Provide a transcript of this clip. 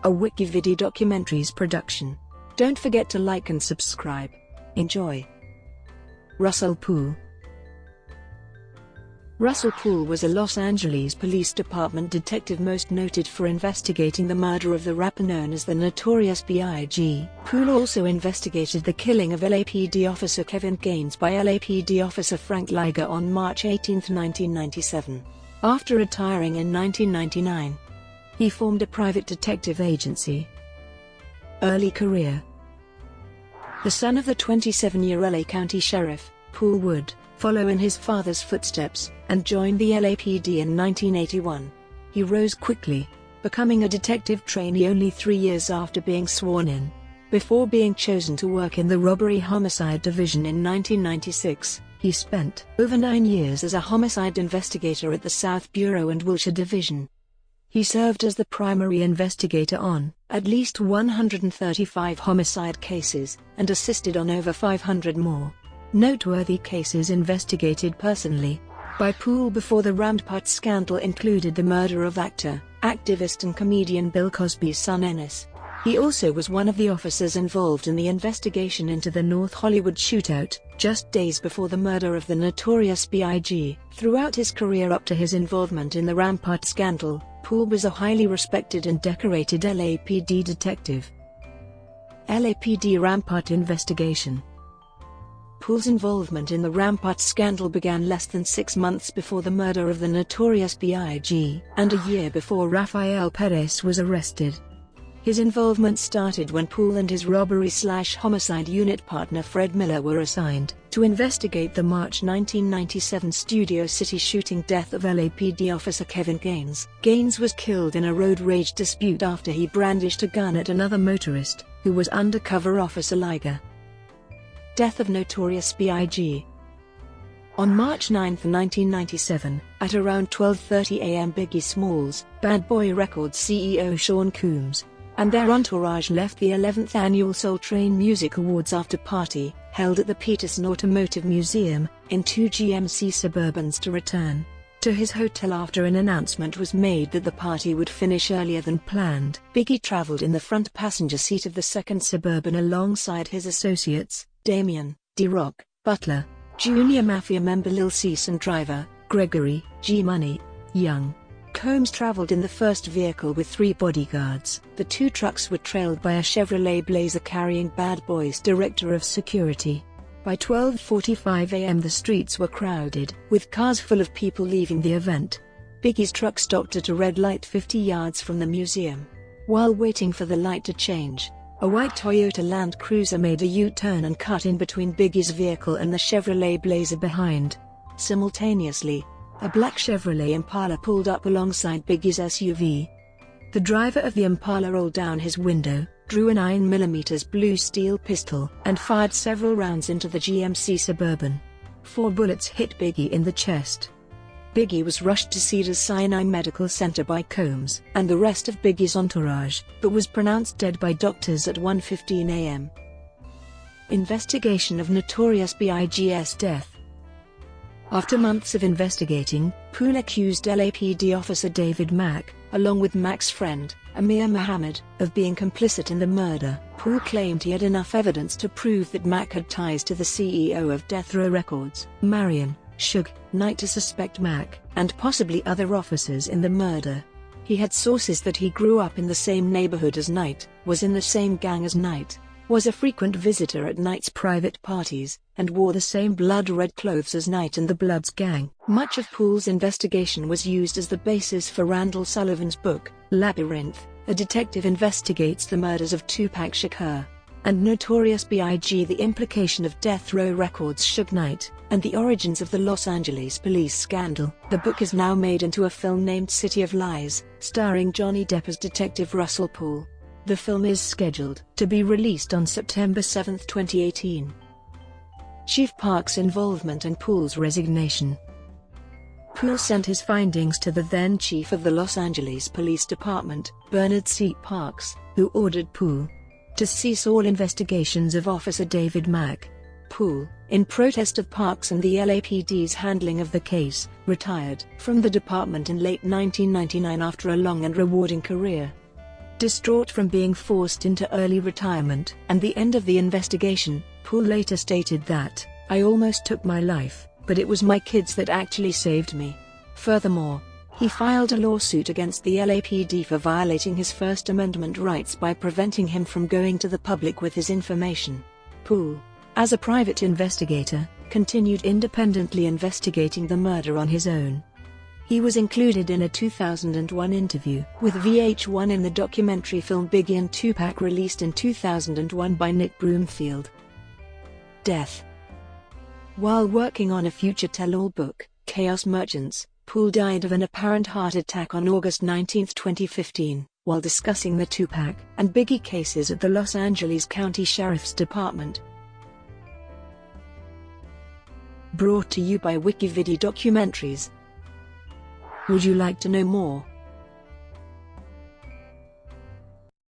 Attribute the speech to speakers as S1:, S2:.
S1: a WikiVidi documentaries production. Don't forget to like and subscribe. Enjoy. Russell Poole. Russell Poole was a Los Angeles Police Department detective most noted for investigating the murder of the rapper known as the Notorious B.I.G. Poole also investigated the killing of LAPD Officer Kevin Gaines by LAPD Officer Frank Lyga on March 18, 1997. After retiring in 1999, he formed a private detective agency. Early career. The son of the 27-year LA County Sheriff, Poole would follow in his father's footsteps and joined the LAPD in 1981. He rose quickly, becoming a detective trainee only 3 years after being sworn in. Before being chosen to work in the Robbery Homicide Division in 1996, he spent over 9 years as a homicide investigator at the South Bureau and Wilshire Division. He served as the primary investigator on at least 135 homicide cases and assisted on over 500 more noteworthy cases investigated personally by Poole before the Rampart scandal included the murder of actor, activist and comedian Bill Cosby's son Ennis. He also was one of the officers involved in the investigation into the North Hollywood shootout, just days before the murder of the Notorious B.I.G. Throughout his career up to his involvement in the Rampart scandal, Poole was a highly respected and decorated LAPD detective. LAPD Rampart investigation. Poole's involvement in the Rampart scandal began less than 6 months before the murder of the Notorious B.I.G. and a year before Rafael Perez was arrested. His involvement started when Poole and his robbery/homicide unit partner Fred Miller were assigned to investigate the March 1997 Studio City shooting death of LAPD officer Kevin Gaines. Gaines was killed in a road rage dispute after he brandished a gun at another motorist, who was undercover officer Lyga. Death of Notorious B.I.G. On March 9, 1997, at around 12:30 a.m. Biggie Smalls, Bad Boy Records CEO Sean Combs, and their entourage left the 11th annual Soul Train Music Awards after-party, held at the Peterson Automotive Museum, in 2 GMC Suburbans to return to his hotel after an announcement was made that the party would finish earlier than planned. Biggie traveled in the front passenger seat of the second Suburban alongside his associates, Damien, D-Rock, Butler, Junior Mafia member Lil Cease and driver, Gregory, G-Money, Young. Combs traveled in the first vehicle with 3 bodyguards. The 2 trucks were trailed by a Chevrolet Blazer carrying Bad Boy's director of security. By 12:45 a.m. the streets were crowded, with cars full of people leaving the event. Biggie's truck stopped at a red light 50 yards from the museum. While waiting for the light to change, a white Toyota Land Cruiser made a U-turn and cut in between Biggie's vehicle and the Chevrolet Blazer behind. Simultaneously, a black Chevrolet Impala pulled up alongside Biggie's SUV. The driver of the Impala rolled down his window, drew a 9mm blue steel pistol, and fired several rounds into the GMC Suburban. 4 bullets hit Biggie in the chest. Biggie was rushed to Cedars-Sinai Medical Center by Combs and the rest of Biggie's entourage, but was pronounced dead by doctors at 1:15 a.m. Investigation of Notorious B.I.G.'s death. After months of investigating, Poole accused LAPD officer David Mack, along with Mack's friend, Amir Muhammad, of being complicit in the murder. Poole claimed he had enough evidence to prove that Mack had ties to the CEO of Death Row Records, Marion Suge Knight, to suspect Mack and possibly other officers in the murder. He had sources that he grew up in the same neighborhood as Knight, was in the same gang as Knight, was a frequent visitor at Knight's private parties, and wore the same blood-red clothes as Knight and the Bloods gang. Much of Poole's investigation was used as the basis for Randall Sullivan's book, Labyrinth. A detective investigates the murders of Tupac Shakur and Notorious B.I.G., the implication of Death Row Records' Suge Knight, and the origins of the Los Angeles police scandal. The book is now made into a film named City of Lies, starring Johnny Depp as Detective Russell Poole. The film is scheduled to be released on September 7, 2018. Chief Parks' involvement and Poole's resignation. Poole sent his findings to the then chief of the Los Angeles Police Department, Bernard C. Parks, who ordered Poole to cease all investigations of Officer David Mack. Poole, in protest of Parks and the LAPD's handling of the case, retired from the department in late 1999 after a long and rewarding career. Distraught from being forced into early retirement and the end of the investigation, Poole later stated that, "I almost took my life, but it was my kids that actually saved me." Furthermore, he filed a lawsuit against the LAPD for violating his First Amendment rights by preventing him from going to the public with his information. Poole, as a private investigator, continued independently investigating the murder on his own. He was included in a 2001 interview with VH1 in the documentary film Biggie and Tupac released in 2001 by Nick Broomfield. Death. While working on a future tell-all book, Chaos Merchants, Poole died of an apparent heart attack on August 19, 2015, while discussing the Tupac and Biggie cases at the Los Angeles County Sheriff's Department. Brought to you by WikiVidi Documentaries. Would you like to know more?